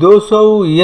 200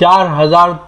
4000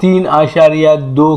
3.2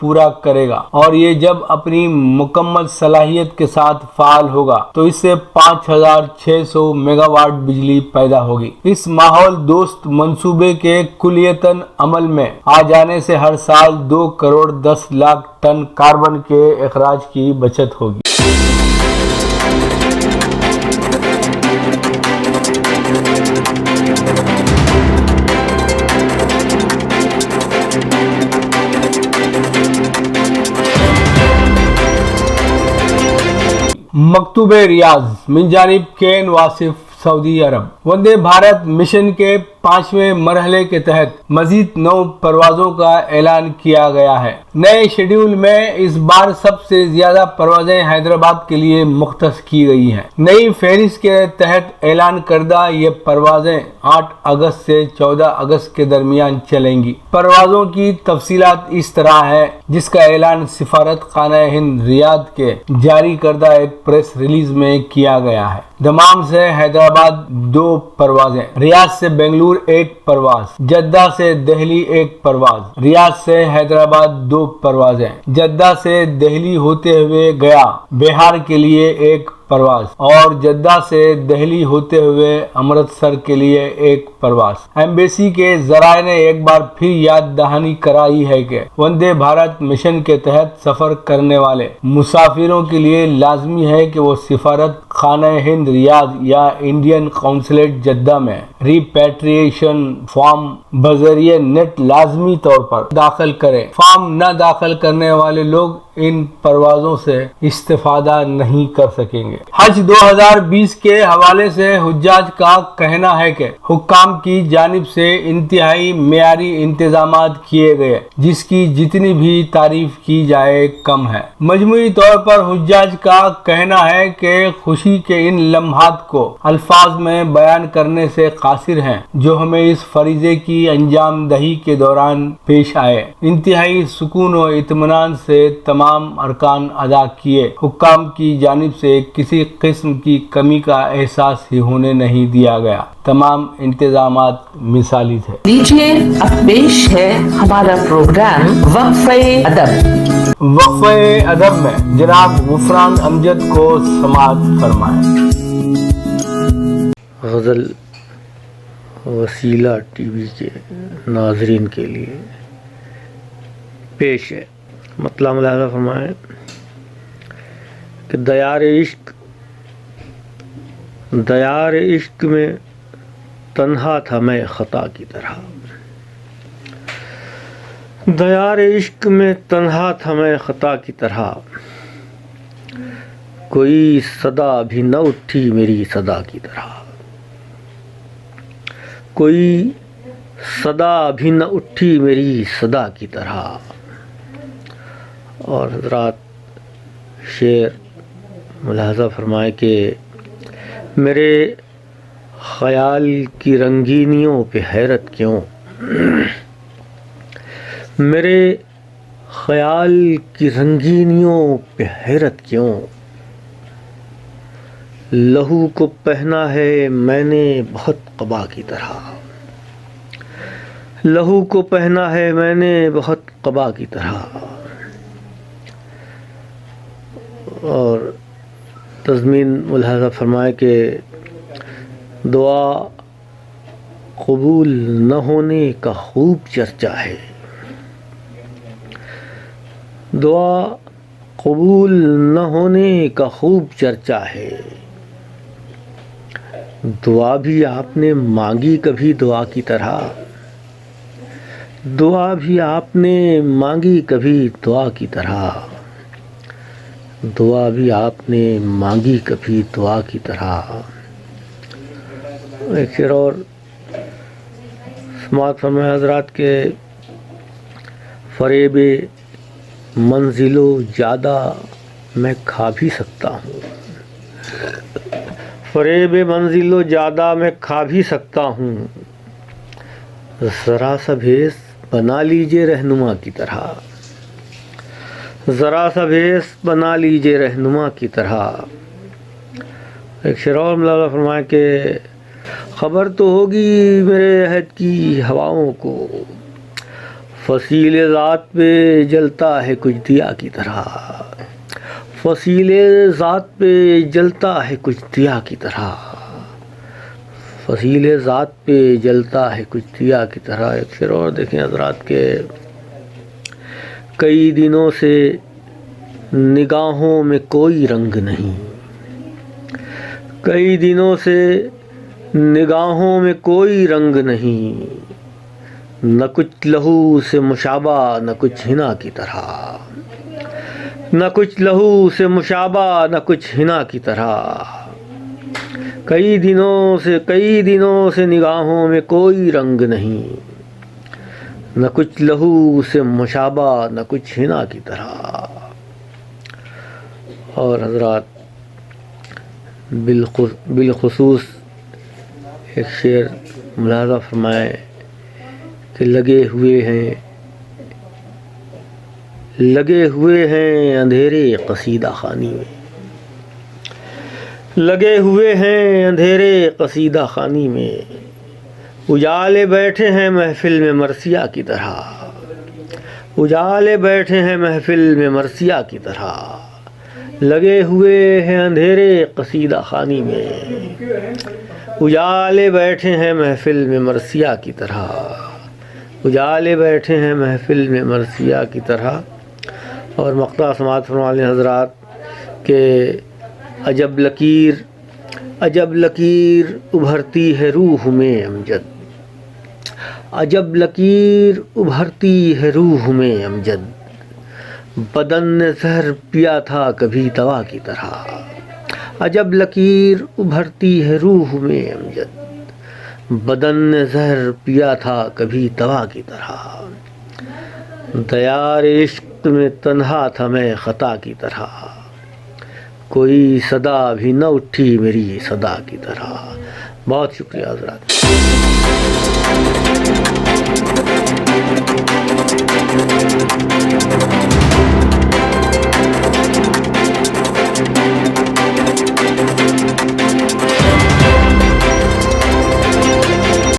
پورا کرے گا اور یہ جب اپنی مکمل صلاحیت کے ساتھ فعال ہوگا تو اس سے 5600 میگا واٹ بجلی پیدا ہوگی۔ اس ماحول دوست منصوبے کے کلیتاً عمل میں آ جانے سے ہر سال 2 کروڑ 10 لاکھ ٹن کاربن کے اخراج کی بچت ہوگی۔ مکتوب ریاض من جانب can Wasif Saudi Arab. Vande Bharat mission کے 5ویں مرحلے کے تحت مزید 9 پروازوں کا اعلان کیا گیا ہے۔ نئے شیڈول میں اس بار سب سے زیادہ پروازیں حیدرآباد کے لیے مختص کی گئی ہیں۔ نئی فہرست کے تحت اعلان کردہ یہ پروازیں 8 اگست سے 14 اگست کے درمیان چلیں گی۔ پروازوں کی تفصیلات اس طرح ہے، جس کا اعلان سفارت خانہ ہند ریاض کے جاری کردہ ایک پریس ریلیز میں کیا گیا ہے۔ دمام سے حیدرآباد 2 پروازیں، ریاض سے بنگلور 1 پرواز، جدہ سے دہلی 1 پرواز، ریاض سے حیدرآباد 2 پروازیں، جدہ سے دہلی ہوتے ہوئے گیا بہار کے لیے 1 پرواز اور جدہ سے دہلی ہوتے ہوئے امرتسر کے لیے 1 پرواز۔ ایمبیسی کے ذرائع نے ایک بار پھر یاد دہانی کرائی ہے کہ وندے بھارت مشن کے تحت سفر کرنے والے مسافروں کے لیے لازمی ہے کہ وہ سفارت خانہ ہند ریاض یا انڈین قونصلیٹ جدہ میں ریپیٹریشن فارم بذریعہ نیٹ لازمی طور پر داخل کریں۔ فارم نہ داخل کرنے والے لوگ ان پروازوں سے استفادہ نہیں کر سکیں گے۔ حج 2020 کے حوالے سے حجاج کا کہنا ہے کہ حکام کی جانب سے انتہائی معیاری انتظامات کیے گئے، جس کی جتنی بھی تعریف کی جائے کم ہے۔ مجموعی طور پر حجاج کا کہنا ہے کہ خوشی کے ان لمحات کو الفاظ میں بیان کرنے سے قاصر ہیں جو ہمیں اس فریضے کی انجام دہی کے دوران پیش آئے۔ انتہائی سکون و اطمینان سے تمام ارکان ادا کیے۔ حکام کی جانب سے کسی قسم کی کمی کا احساس ہی ہونے نہیں دیا گیا۔ تمام انتظامات مثالی تھے۔ لیجیے اب پیش ہے ہمارا پروگرام وقفہ ادب۔ وقفہ ادب میں جناب غفران امجد کو سماعت فرمائیں۔ غزل وسیلہ ٹی وی کے ناظرین کے لیے پیش ہے۔ مطلع ملاحظہ فرمائیں کہ دیار عشق میں تنہا تھا میں خطا کی طرح، دیار عشق میں تنہا تھا میں خطا کی طرح، کوئی صدا بھی نہ اٹھی میری صدا کی طرح، کوئی صدا بھی نہ اٹھی میری صدا کی طرح۔ اور حضرات شعر ملاحظہ فرمائے کہ میرے خیال کی رنگینیوں پہ حیرت کیوں، میرے خیال کی رنگینیوں پہ حیرت کیوں، لہو کو پہنا ہے میں نے بہت قبا کی طرح، لہو کو پہنا ہے میں نے بہت قبا کی طرح۔ اور تضمین ملاحظہ فرمائے کہ دعا قبول نہ ہونے کا خوب چرچا ہے، دعا قبول نہ ہونے کا خوب چرچا ہے، دعا بھی آپ نے مانگی کبھی دعا کی طرح، دعا بھی آپ نے مانگی کبھی دعا کی طرح، دعا بھی آپ نے مانگی کبھی دعا کی طرح۔ ایک شعر اور سماعت فرمائے حضرات کے فریب منزل و جادہ میں کھا بھی سکتا ہوں، فریب منزل و جادہ میں کھا بھی سکتا ہوں، ذرا سا بھیس بنا لیجئے رہنما کی طرح، ذرا سا بھیس بنا لیجئے رہنما کی طرح۔ ایک شعر اور ملاحظہ فرمائے کہ خبر تو ہوگی میرے عہد کی ہواؤں کو، فصیل ذات پہ جلتا ہے کچھ دیا کی طرح، فصیل ذات پہ جلتا ہے کچھ دیا کی طرح، فصیل ذات پہ جلتا ہے کچھ دیا کی طرح۔ ایک شعر اور دیکھیں حضرات کے کئی دنوں سے نگاہوں میں کوئی رنگ نہیں، کئی دنوں سے نگاہوں میں کوئی رنگ نہیں، نہ کچھ لہو سے مشابہ نہ کچھ حنا کی طرح، نہ کچھ لہو سے مشابہ نہ کچھ حنا کی طرح، کئی دنوں سے نگاہوں میں کوئی رنگ نہیں، نہ کچھ لہو سے مشابہ نہ کچھ حنا کی طرح۔ اور حضرات بالخصوص ایک شعر ملاحظہ فرمائیں کہ لگے ہوئے ہیں اندھیرے قصیدہ خوانی میں، لگے ہوئے ہیں اندھیرے قصیدہ خوانی میں، اجالے بیٹھے ہیں محفل میں مرثیہ کی طرح، اجالے بیٹھے ہیں محفل میں مرثیہ کی طرح، لگے ہوئے ہیں اندھیرے قصیدہ خوانی میں، اجالے بیٹھے ہیں محفل میں مرثیہ کی طرح، اجالے بیٹھے ہیں محفل میں مرثیہ کی طرح۔ اور مقطع سماعت فرما لیں حضرات کہ عجب لکیر ابھرتی ہے روح میں امجد، عجب لکیر ابھرتی ہے روح میں امجد، بدن نے زہر پیا تھا کبھی دوا کی طرح، عجب لکیر ابھرتی ہے روح میں امجد، بدن نے زہر پیا تھا کبھی دوا کی طرح، دیار عشق میں تنہا تھا میں خطا کی طرح، کوئی صدا بھی نہ اٹھی میری صدا کی طرح۔ بہت شکریہ حضرات۔